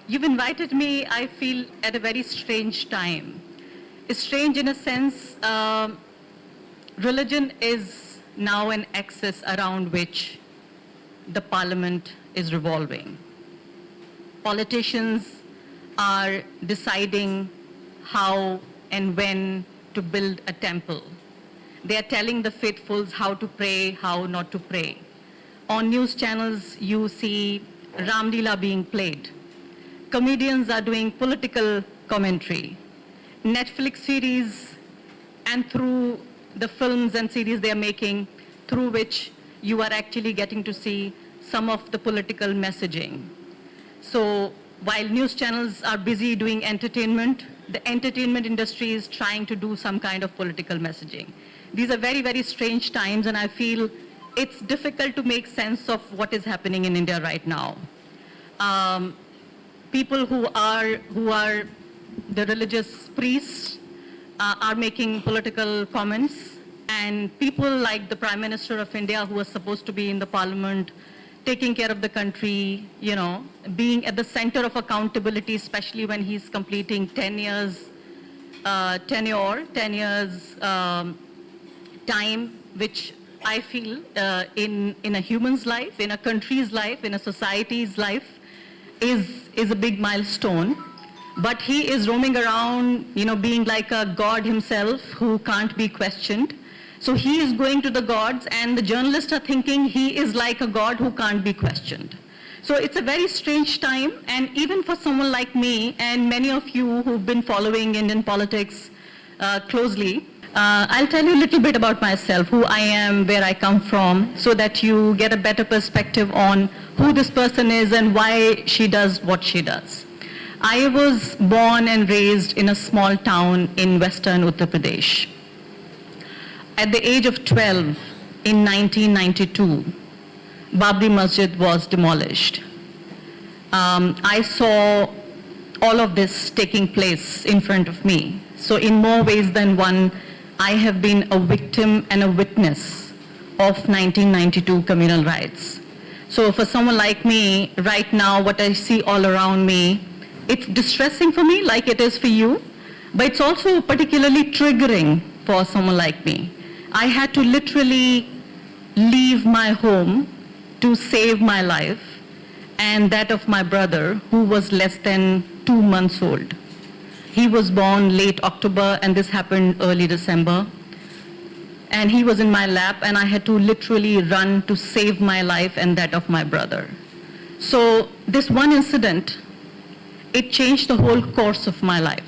You've invited me, I feel, at a very strange time. It's strange in a sense, religion is now an axis around which the parliament is revolving. Politicians are deciding how and when to build a temple. They are telling the faithfuls how to pray, how not to pray. On news channels, you see Ram Leela being played. Comedians are doing political commentary. Netflix series, and through the films and series they are making, through which you are actually getting to see some of the political messaging. So while news channels are busy doing entertainment, the entertainment industry is trying to do some kind of political messaging. These are very, very strange times, and I feel it's difficult to make sense of what is happening in India right now. People who are the religious priests are making political comments, and people like the Prime Minister of India, who was supposed to be in the parliament, taking care of the country, you know, being at the center of accountability, especially when he's completing 10 years tenure, 10 years time, which I feel in a human's life, in a country's life, in a society's life, is a big milestone. But he is roaming around, you know, being like a god himself who can't be questioned. So he is going to the gods, and the journalists are thinking he is like a god who can't be questioned. So it's a very strange time, and even for someone like me and many of you who've been following Indian politics closely, I'll tell you a little bit about myself, who I am, where I come from, so that you get a better perspective on who this person is and why she does what she does. I was born and raised in a small town in western Uttar Pradesh. At the age of 12, in 1992, Babri Masjid was demolished. I saw all of this taking place in front of me. So in more ways than one, I have been a victim and a witness of 1992 communal riots. So for someone like me, right now, what I see all around me, it's distressing for me, like it is for you, but it's also particularly triggering for someone like me. I had to literally leave my home to save my life and that of my brother, who was less than 2 months old. He was born late October, and this happened early December. And he was in my lap, and I had to literally run to save my life and that of my brother. So this one incident, it changed the whole course of my life.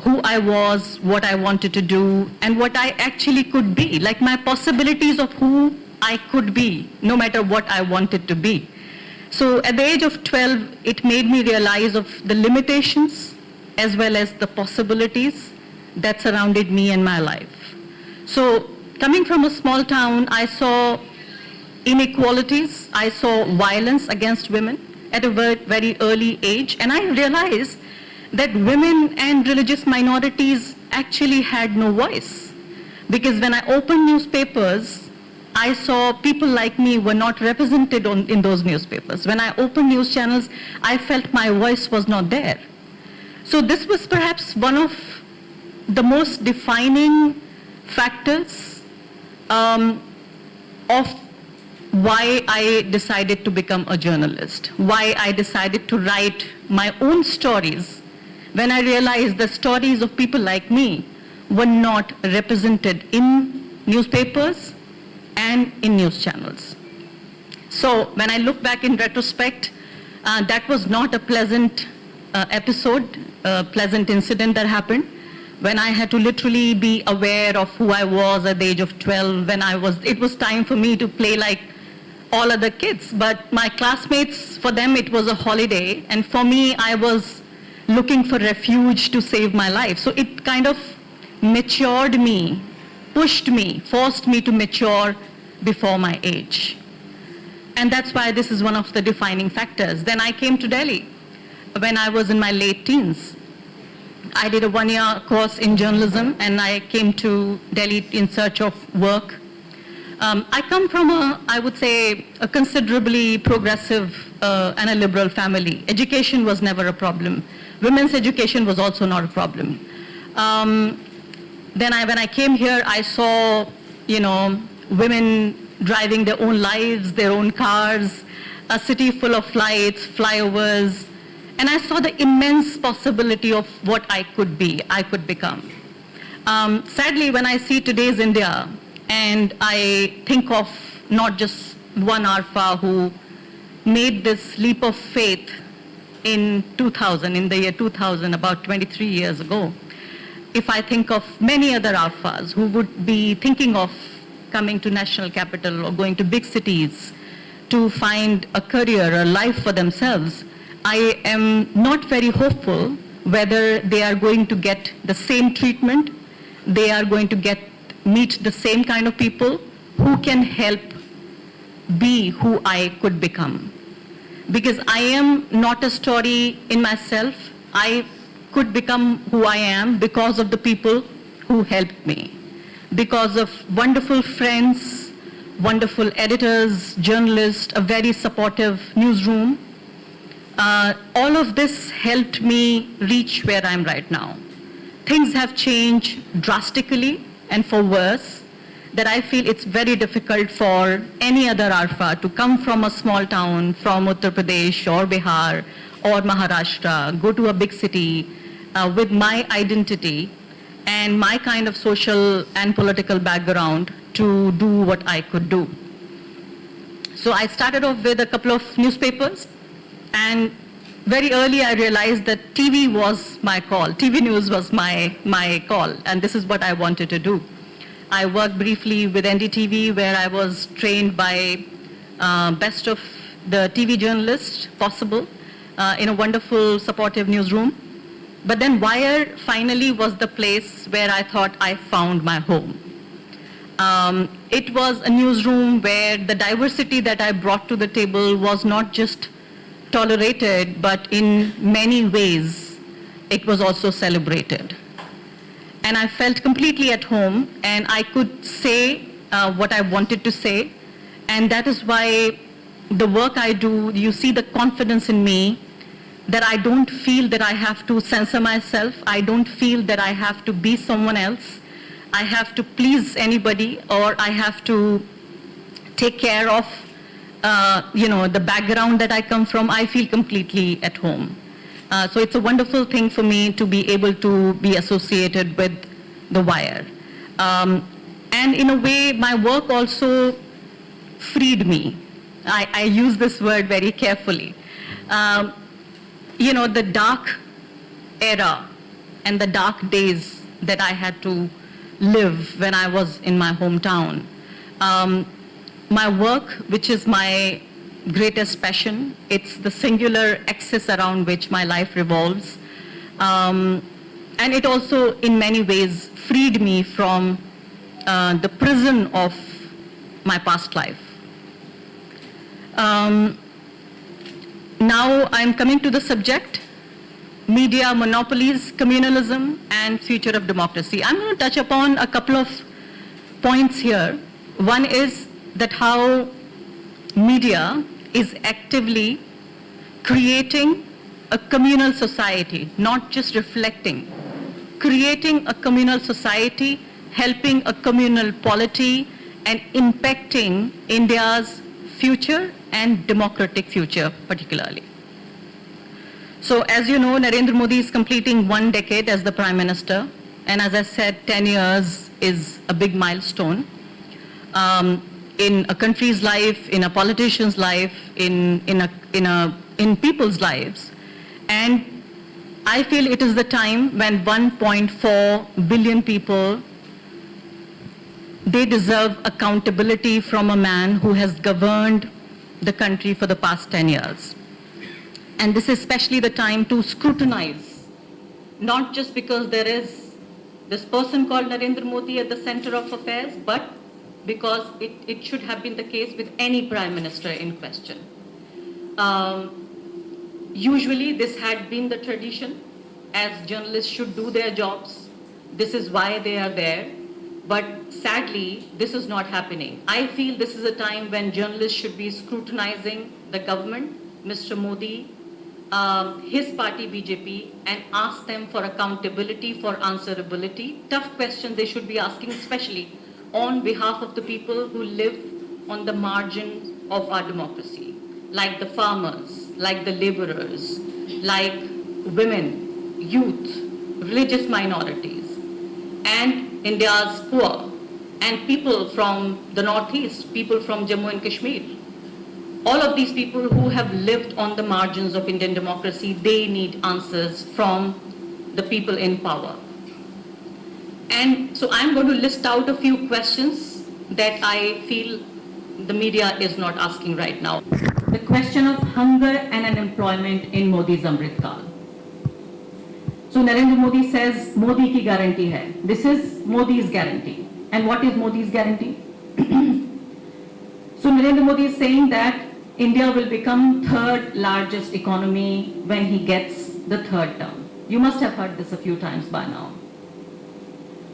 Who I was, what I wanted to do, and what I actually could be, like my possibilities of who I could be, no matter what I wanted to be. So at the age of 12, it made me realize of the limitations as well as the possibilities that surrounded me and my life. So coming from a small town, I saw inequalities, I saw violence against women at a very early age, and I realized that women and religious minorities actually had no voice. Because when I opened newspapers, I saw people like me were not represented in those newspapers. When I opened news channels, I felt my voice was not there. So this was perhaps one of the most defining factors of why I decided to become a journalist, why I decided to write my own stories, when I realized the stories of people like me were not represented in newspapers and in news channels. So when I look back in retrospect, that was not a pleasant episode, a pleasant incident that happened, when I had to literally be aware of who I was at the age of 12, when it was time for me to play like all other kids. But my classmates, for them it was a holiday, and for me, I was looking for refuge to save my life. So it kind of matured me, pushed me, forced me to mature before my age. And that's why this is one of the defining factors. Then I came to Delhi when I was in my late teens. I did a one-year course in journalism, and I came to Delhi in search of work. I come from I would say, a considerably progressive and a liberal family. Education was never a problem. Women's education was also not a problem. Then when I came here, I saw, women driving their own lives, their own cars, a city full of lights, flyovers, and I saw the immense possibility of what I could be, I could become. Sadly, when I see today's India, and I think of not just one Arfa who made this leap of faith in 2000, in the year 2000, about 23 years ago, if I think of many other Arfas who would be thinking of coming to national capital or going to big cities to find a career, a life for themselves, I am not very hopeful whether they are going to get the same treatment, they are going to meet the same kind of people who can help be who I could become. Because I am not a story in myself. I could become who I am because of the people who helped me, because of wonderful friends, wonderful editors, journalists, a very supportive newsroom. All of this helped me reach where I'm right now. Things have changed drastically and for worse, that I feel it's very difficult for any other Arfa to come from a small town, from Uttar Pradesh or Bihar or Maharashtra, go to a big city with my identity and my kind of social and political background to do what I could do. So I started off with a couple of newspapers, and very early I realized that TV was my call. TV news was my call, and this is what I wanted to do. I worked briefly with NDTV, where I was trained by best of the TV journalists possible in a wonderful, supportive newsroom. But then Wire finally was the place where I thought I found my home. It was a newsroom where the diversity that I brought to the table was not just tolerated, but in many ways, it was also celebrated. And I felt completely at home, and I could say what I wanted to say. And that is why the work I do, you see the confidence in me, that I don't feel that I have to censor myself. I don't feel that I have to be someone else. I have to please anybody, or I have to take care of the background that I come from. I feel completely at home. So it's a wonderful thing for me to be able to be associated with The Wire. And in a way, my work also freed me. I use this word very carefully. The dark era and the dark days that I had to live when I was in my hometown. My work, which is my greatest passion, it's the singular axis around which my life revolves. And it also, in many ways, freed me from the prison of my past life. Now I'm coming to the subject, media monopolies, communalism, and future of democracy. I'm going to touch upon a couple of points here. One is that how media is actively creating a communal society, not just reflecting, creating a communal society, helping a communal polity, and impacting India's future and democratic future particularly. So as you know, Narendra Modi is completing 1 decade as the Prime Minister, and as I said, 10 years is a big milestone in a country's life, in a politician's life, in people's lives. And I feel it is the time when 1.4 billion people, they deserve accountability from a man who has governed the country for the past 10 years. And this is especially the time to scrutinize, not just because there is this person called Narendra Modi at the center of affairs, but because it should have been the case with any Prime Minister in question. Usually this had been the tradition, as journalists should do their jobs. This is why they are there. But sadly, this is not happening. I feel this is a time when journalists should be scrutinizing the government, Mr. Modi, his party BJP, and ask them for accountability, for answerability. Tough questions they should be asking, especially on behalf of the people who live on the margin of our democracy, like the farmers, like the laborers, like women, youth, religious minorities, and India's poor, and people from the Northeast, people from Jammu and Kashmir. All of these people who have lived on the margins of Indian democracy, they need answers from the people in power. And so I'm going to list out a few questions that I feel the media is not asking right now. The question of hunger and unemployment in Modi's Amrit Kal. So Narendra Modi says, Modi ki guarantee hai. This is Modi's guarantee. And what is Modi's guarantee? So Narendra Modi is saying that India will become third largest economy when he gets the third term. You must have heard this a few times by now.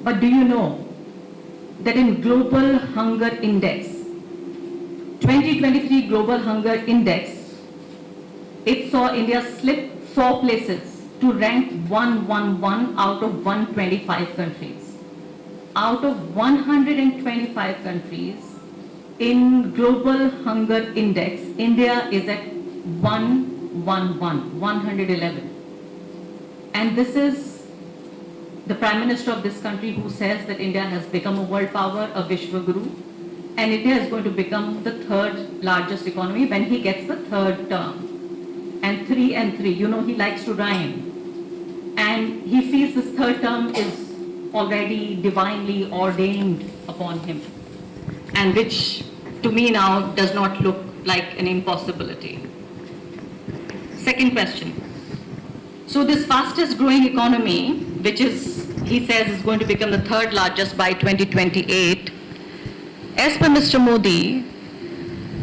But do you know that in Global Hunger Index, 2023 Global Hunger Index, it saw India slip 4 places to rank 111 out of 125 countries. Out of 125 countries, in Global Hunger Index, India is at 111. And this is the Prime Minister of this country who says that India has become a world power, a Vishwa Guru, and India is going to become the third largest economy when he gets the third term. And 3 and 3, you know he likes to rhyme. And he feels this third term is already divinely ordained upon him, and which to me now does not look like an impossibility. Second question. So this fastest growing economy, which is, he says, is going to become the third largest by 2028, as per Mr. Modi,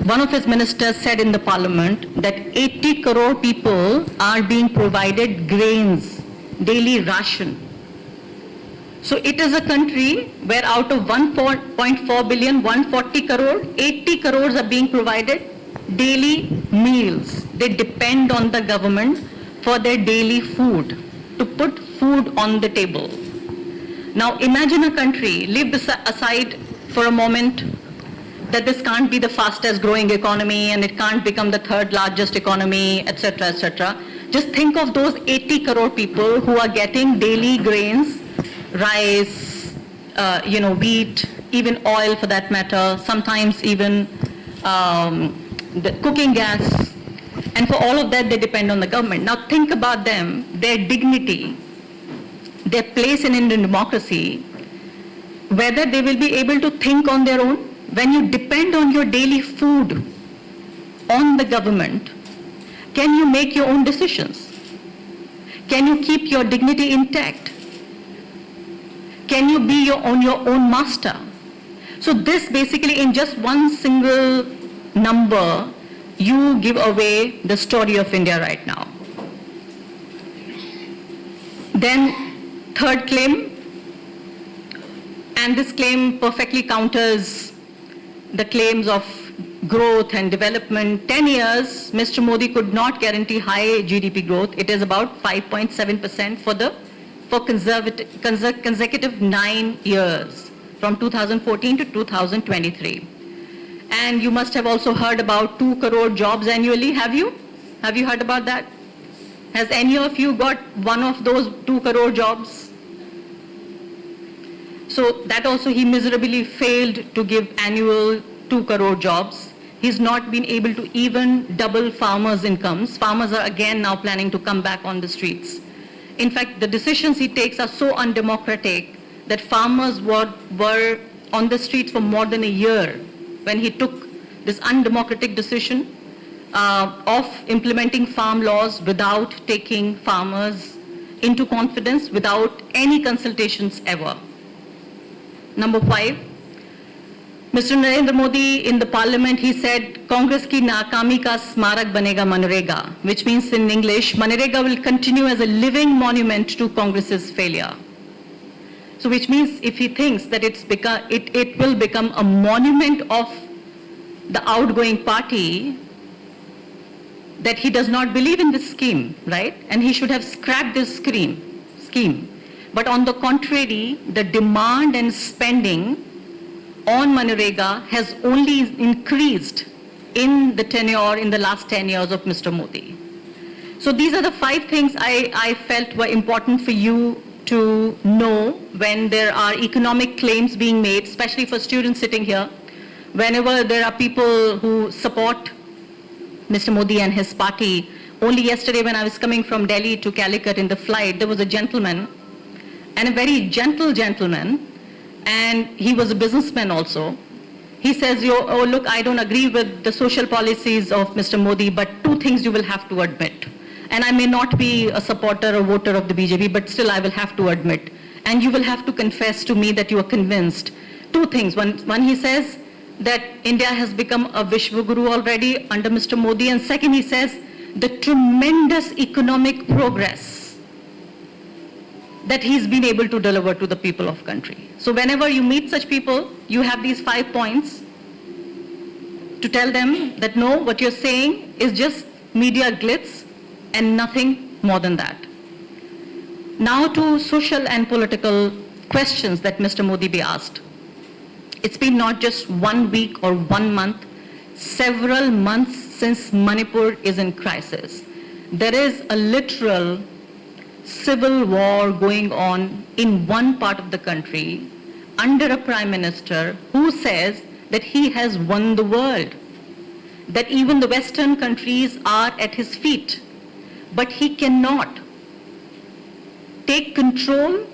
one of his ministers said in the parliament that 80 crore people are being provided grains, daily ration. So it is a country where out of 1.4 billion, 140 crore, 80 crores are being provided daily meals. They depend on the government for their daily food, to put food on the table. Now imagine a country, leave this aside for a moment, that this can't be the fastest growing economy and it can't become the third largest economy, etc., etc. Just think of those 80 crore people who are getting daily grains, rice, wheat, even oil for that matter, sometimes even the cooking gas. And for all of that, they depend on the government. Now think about them, their dignity, their place in Indian democracy, whether they will be able to think on their own. When you depend on your daily food on the government, can you make your own decisions? Can you keep your dignity intact? Can you be your own master? So this basically, in just one single number, you give away the story of India right now. Then third claim, and this claim perfectly counters the claims of growth and development. 10 years, Mr. Modi could not guarantee high GDP growth. It is about 5.7% for consecutive 9 years, from 2014 to 2023. And you must have also heard about 2 crore jobs annually. Have you? Have you heard about that? Has any of you got one of those 2 crore jobs? So that also he miserably failed to give annual 2 crore jobs. He's not been able to even double farmers' incomes. Farmers are again now planning to come back on the streets. In fact, the decisions he takes are so undemocratic that farmers were on the streets for more than a year when he took this undemocratic decision of implementing farm laws without taking farmers into confidence, without any consultations ever. Number 5, Mr. Narendra Modi in the parliament, he said, Congress ki naakami ka smarak banega Manrega, which means in English, Manrega will continue as a living monument to Congress's failure. So which means if he thinks that it will become a monument of the outgoing party, that he does not believe in this scheme, right? And he should have scrapped this scheme. But on the contrary, the demand and spending on Manrega has only increased in the tenure in the last 10 years of Mr. Modi. So these are the 5 things I felt were important for you to know when there are economic claims being made, especially for students sitting here. Whenever there are people who support Mr. Modi and his party. Only yesterday when I was coming from Delhi to Calicut in the flight, there was a gentleman, and a very gentle gentleman, and he was a businessman also. He says, oh look, I don't agree with the social policies of Mr. Modi, but 2 things you will have to admit. And I may not be a supporter or voter of the BJP, but still I will have to admit. And you will have to confess to me that you are convinced. 2 things. One he says that India has become a Vishwaguru already under Mr. Modi. And second, he says the tremendous economic progress that he's been able to deliver to the people of country. So whenever you meet such people, you have these 5 points to tell them that no, what you're saying is just media glitz and nothing more than that. Now to social and political questions that Mr. Modi be asked. It's been not just 1 week or 1 month, several months since Manipur is in crisis. There is a literal civil war going on in one part of the country under a prime minister who says that he has won the world, that even the Western countries are at his feet, but he cannot take control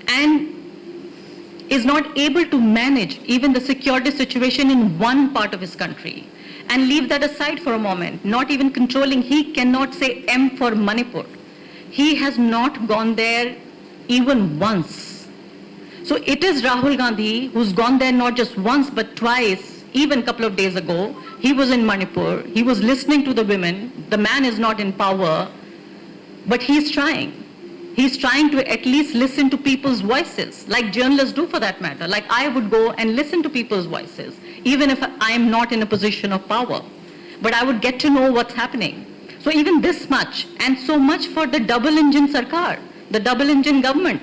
and is not able to manage even the security situation in one part of his country. And leave that aside for a moment, not even controlling, he cannot say M for Manipur. He has not gone there even once. So it is Rahul Gandhi who's gone there not just once but twice, even a couple of days ago. He was in Manipur, he was listening to the women. The man is not in power, but he's trying. He's trying to at least listen to people's voices, like journalists do for that matter. Like I would go and listen to people's voices, even if I am not in a position of power. But I would get to know what's happening. So even this much, and so much for the double-engine Sarkar, the double-engine government,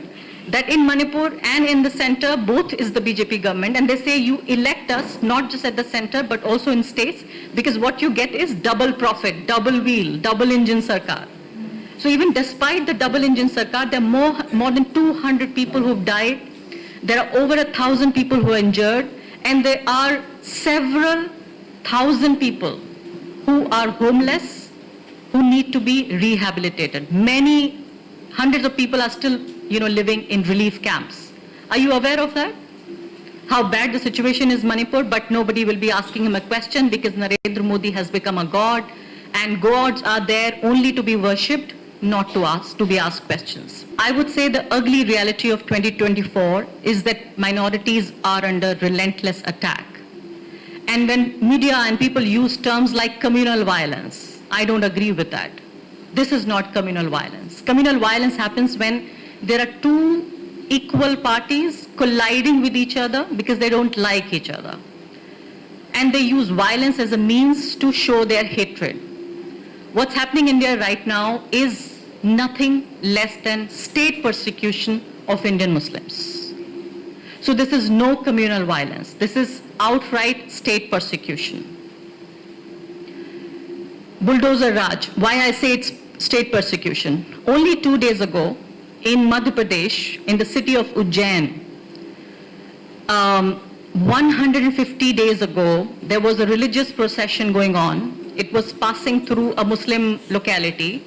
that in Manipur and in the center, both is the BJP government, and they say you elect us not just at the center, but also in states, because what you get is double profit, double wheel, double-engine Sarkar. So even despite the double-engine Sarkar, there are more than 200 people who've died. There are over 1,000 people who are injured, and there are several thousand people who are homeless, who need to be rehabilitated. Many hundreds of people are still, living in relief camps. Are you aware of that? How bad the situation is in Manipur, but nobody will be asking him a question because Narendra Modi has become a god, and gods are there only to be worshipped, not to be asked questions. I would say the ugly reality of 2024 is that minorities are under relentless attack. And when media and people use terms like communal violence, I don't agree with that. This is not communal violence. Communal violence happens when there are 2 equal parties colliding with each other because they don't like each other. And they use violence as a means to show their hatred. What's happening in India right now is nothing less than state persecution of Indian Muslims. So this is no communal violence. This is outright state persecution. Bulldozer Raj, why I say it's state persecution. Only 2 days ago in Madhya Pradesh, in the city of Ujjain, 150 days ago, there was a religious procession going on. It was passing through a Muslim locality,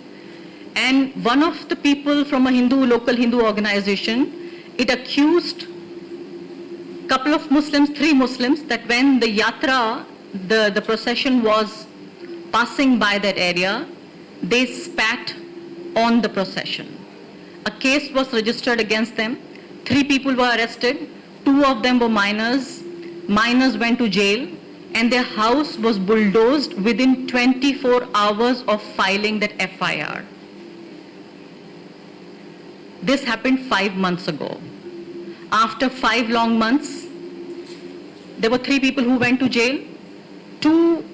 and one of the people from a local Hindu organization, it accused a couple of Muslims, 3 Muslims, that when the yatra, the procession was passing by that area, they spat on the procession. A case was registered against them. 3 people were arrested. 2 of them were minors. Minors went to jail, and their house was bulldozed within 24 hours of filing that FIR. This happened 5 months ago. After 5 long months, there were 3 people who went to jail. 2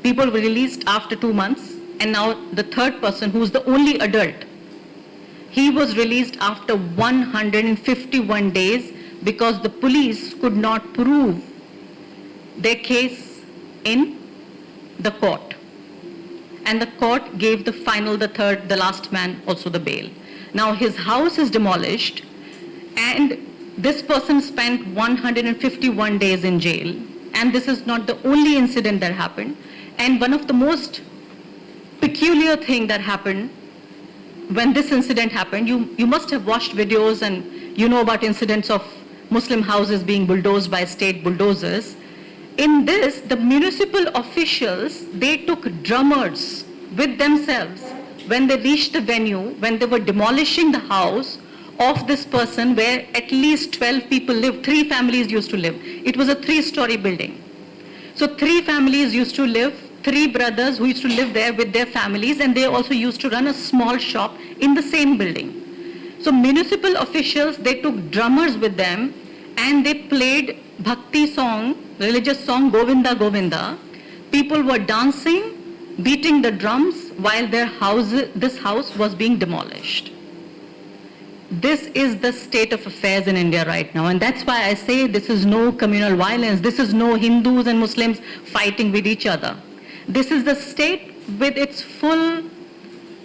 people were released after 2 months, and now the third person, who's the only adult, he was released after 151 days because the police could not prove their case in the court. And the court gave the final, the last man also the bail. Now his house is demolished, and this person spent 151 days in jail. And this is not the only incident that happened. And one of the most peculiar thing that happened when this incident happened, you must have watched videos and you know about incidents of Muslim houses being bulldozed by state bulldozers. In this, the municipal officials, they took drummers with themselves when they reached the venue, when they were demolishing the house of this person where at least 12 people lived, 3 families used to live. It was a 3-story building. So 3 families used to live, 3 brothers who used to live there with their families, and they also used to run a small shop in the same building. So municipal officials, they took drummers with them and they played bhakti song, religious song, Govinda Govinda. People were dancing, beating the drums while this house was being demolished. This is the state of affairs in India right now, and that's why I say this is no communal violence. This is no Hindus and Muslims fighting with each other. This is the state with its full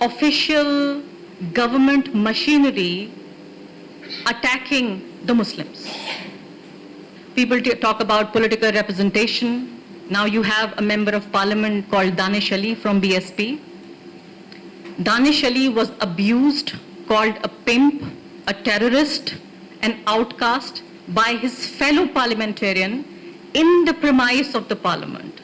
official government machinery attacking the Muslims. People talk about political representation. Now you have a member of parliament called Danish Ali from BSP. Danish Ali was abused, called a pimp, a terrorist, an outcast by his fellow parliamentarian in the premise of the parliament.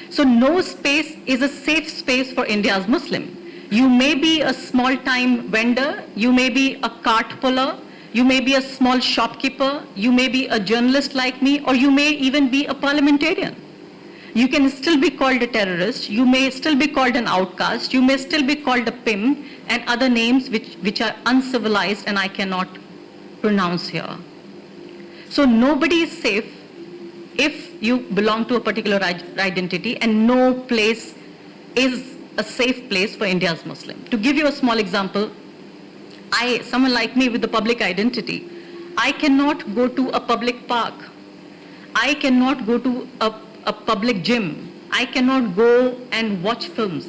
So no space is a safe space for India's Muslim. You may be a small-time vendor, you may be a cart puller, you may be a small shopkeeper, you may be a journalist like me, or you may even be a parliamentarian. You can still be called a terrorist, you may still be called an outcast, you may still be called a pimp, and other names which are uncivilized and I cannot pronounce here. So nobody is safe if you belong to a particular identity, and no place is a safe place for India's Muslim. To give you a small example, someone like me with a public identity, I cannot go to a public park. I cannot go to a public gym. I cannot go and watch films.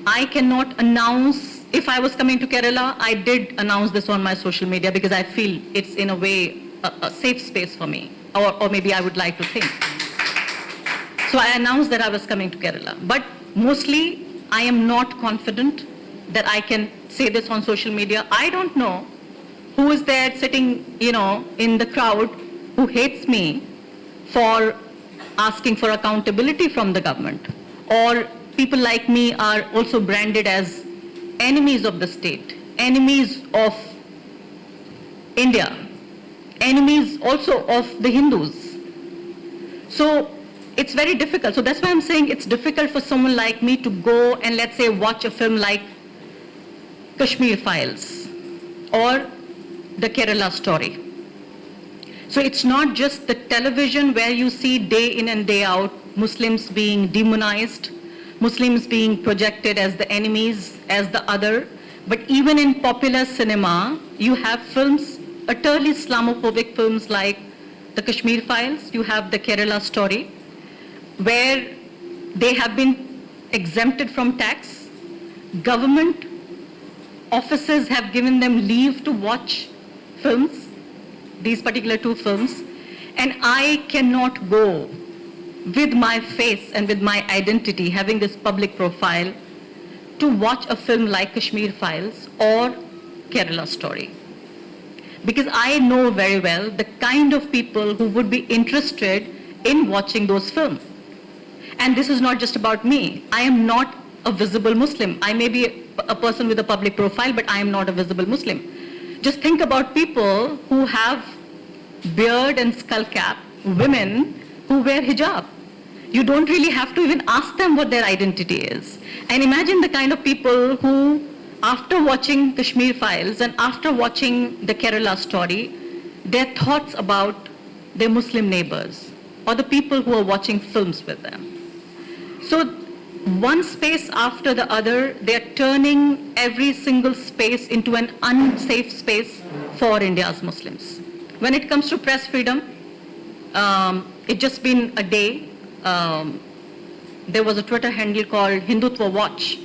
I cannot announce, if I was coming to Kerala, I did announce this on my social media because I feel it's in a way a safe space for me, or maybe I would like to think. So I announced that I was coming to Kerala. But mostly, I am not confident that I can say this on social media. I don't know who is there sitting, in the crowd who hates me for asking for accountability from the government. Or people like me are also branded as enemies of the state, enemies of India, enemies also of the Hindus. So it's very difficult. So that's why I'm saying it's difficult for someone like me to go and, let's say, watch a film like Kashmir Files or the Kerala Story. So it's not just the television where you see day in and day out Muslims being demonized, Muslims being projected as the enemies, as the other, but even in popular cinema, you have films, utterly Islamophobic films like the Kashmir Files, you have the Kerala Story, where they have been exempted from tax. Government offices have given them leave to watch films, these particular 2 films, and I cannot go with my face and with my identity, having this public profile, to watch a film like Kashmir Files or Kerala Story. Because I know very well the kind of people who would be interested in watching those films. And this is not just about me. I am not a visible Muslim. I may be a person with a public profile, but I am not a visible Muslim. Just think about people who have beard and skull cap, women who wear hijab. You don't really have to even ask them what their identity is. And imagine the kind of people who after watching Kashmir Files and after watching the Kerala story, their thoughts about their Muslim neighbors or the people who are watching films with them. So one space after the other, they are turning every single space into an unsafe space for India's Muslims. When it comes to press freedom, it's just been a day. There was a Twitter handle called Hindutva Watch.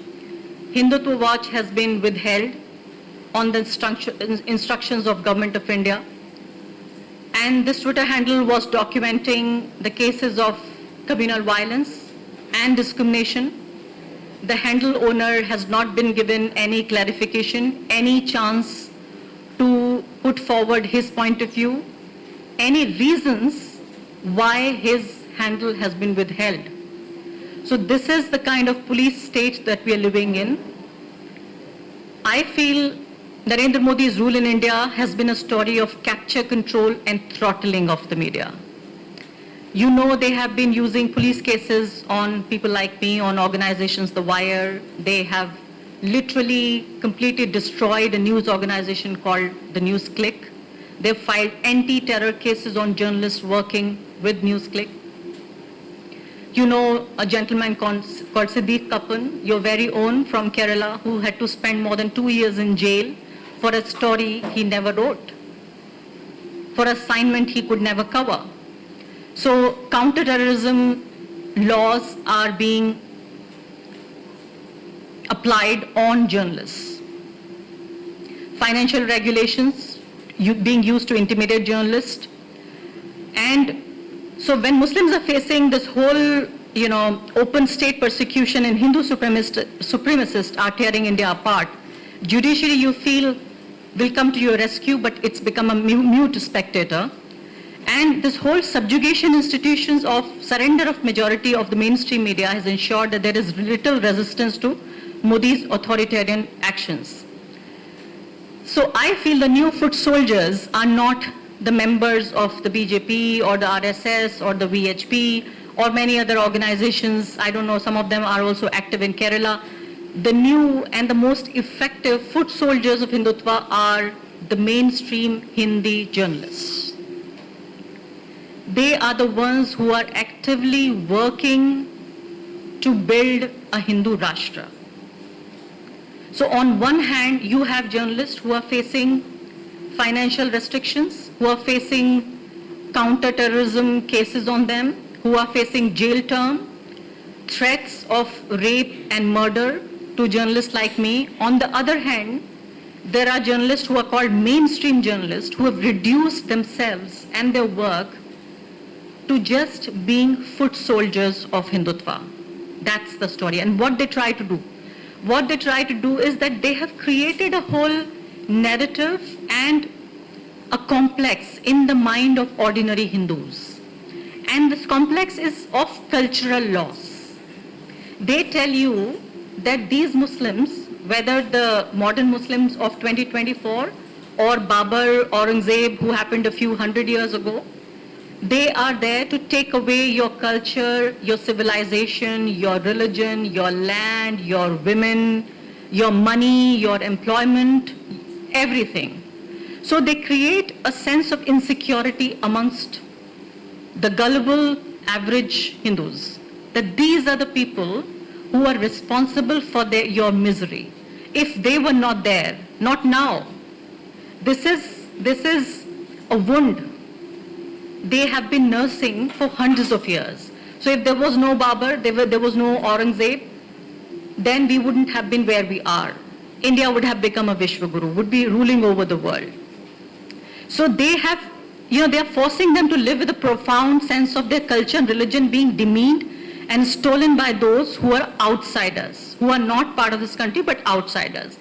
Hindutva Watch has been withheld on the instructions of Government of India. And this Twitter handle was documenting the cases of communal violence and discrimination. The handle owner has not been given any clarification, any chance to put forward his point of view, any reasons why his handle has been withheld. So this is the kind of police state that we are living in. I feel Narendra Modi's rule in India has been a story of capture, control and throttling of the media. You know, they have been using police cases on people like me, on organizations, The Wire. They have literally completely destroyed a news organization called the NewsClick. They've filed anti-terror cases on journalists working with NewsClick. You know a gentleman called Siddique Kappan, your very own from Kerala, who had to spend more than 2 years in jail for a story he never wrote, for assignment he could never cover. So counterterrorism laws are being applied on journalists. Financial regulations being used to intimidate journalists. And so when Muslims are facing this whole, open state persecution and Hindu supremacists are tearing India apart, judiciary, you feel, will come to your rescue, but it's become a mute spectator. And this whole subjugation institutions of surrender of majority of the mainstream media has ensured that there is little resistance to Modi's authoritarian actions. So I feel the new foot soldiers are not the members of the BJP or the RSS or the VHP or many other organizations. I don't know, some of them are also active in Kerala. The new and the most effective foot soldiers of Hindutva are the mainstream Hindi journalists. They are the ones who are actively working to build a Hindu Rashtra. So on one hand, you have journalists who are facing financial restrictions, who are facing counter-terrorism cases on them, who are facing jail term, threats of rape and murder to journalists like me. On the other hand, there are journalists who are called mainstream journalists who have reduced themselves and their work to just being foot soldiers of Hindutva. That's the story. And what they try to do? What they try to do is that they have created a whole narrative and a complex in the mind of ordinary Hindus. And this complex is of cultural loss. They tell you that these Muslims, whether the modern Muslims of 2024 or Babur, Aurangzeb, who happened a few hundred years ago, they are there to take away your culture, your civilization, your religion, your land, your women, your money, your employment, everything. So they create a sense of insecurity amongst the gullible average Hindus, that these are the people who are responsible for your misery. If they were not there, not now. This is a wound they have been nursing for hundreds of years. So if there was no Babur, there was no Aurangzeb, then we wouldn't have been where we are. India would have become a Vishwaguru, would be ruling over the world. So they have, they are forcing them to live with a profound sense of their culture and religion being demeaned and stolen by those who are outsiders, who are not part of this country but outsiders.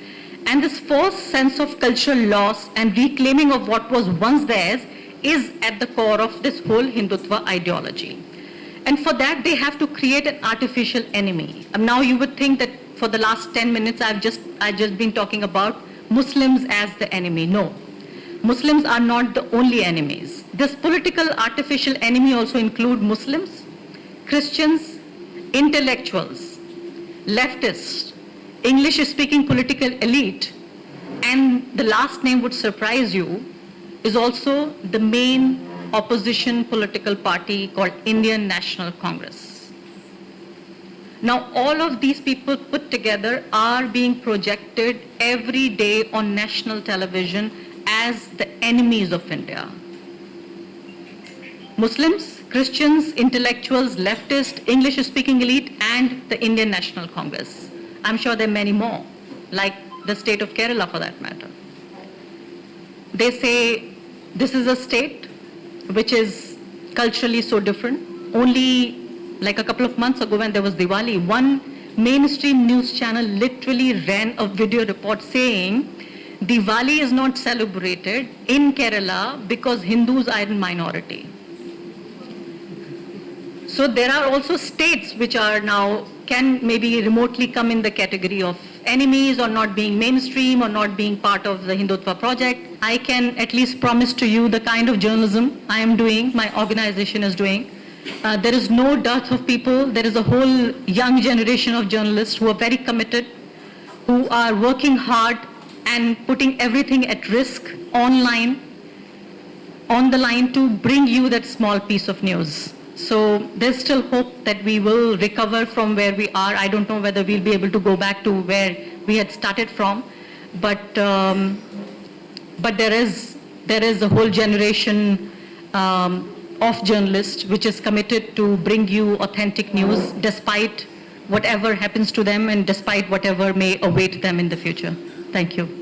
And this forced sense of cultural loss and reclaiming of what was once theirs is at the core of this whole Hindutva ideology. And for that, they have to create an artificial enemy. Now you would think that for the last 10 minutes, I've just been talking about Muslims as the enemy. No, Muslims are not the only enemies. This political artificial enemy also include Muslims, Christians, intellectuals, leftists, English-speaking political elite, and the last name would surprise you, is also the main opposition political party called Indian National Congress. Now, all of these people put together are being projected every day on national television as the enemies of India. Muslims, Christians, intellectuals, leftist, English-speaking elite, and the Indian National Congress. I'm sure there are many more, like the state of Kerala for that matter. They say this is a state which is culturally so different. Only like a couple of months ago when there was Diwali, one mainstream news channel literally ran a video report saying Diwali is not celebrated in Kerala because Hindus are in minority. So there are also states which are now, can maybe remotely come in the category of enemies or not being mainstream or not being part of the Hindutva project. I can at least promise to you the kind of journalism I am doing, my organization is doing. There is no dearth of people. There is a whole young generation of journalists who are very committed, who are working hard and putting everything at risk online, on the line to bring you that small piece of news. So there's still hope that we will recover from where we are. I don't know whether we'll be able to go back to where we had started from, but there is a whole generation of journalists which is committed to bring you authentic news despite whatever happens to them and despite whatever may await them in the future. Thank you.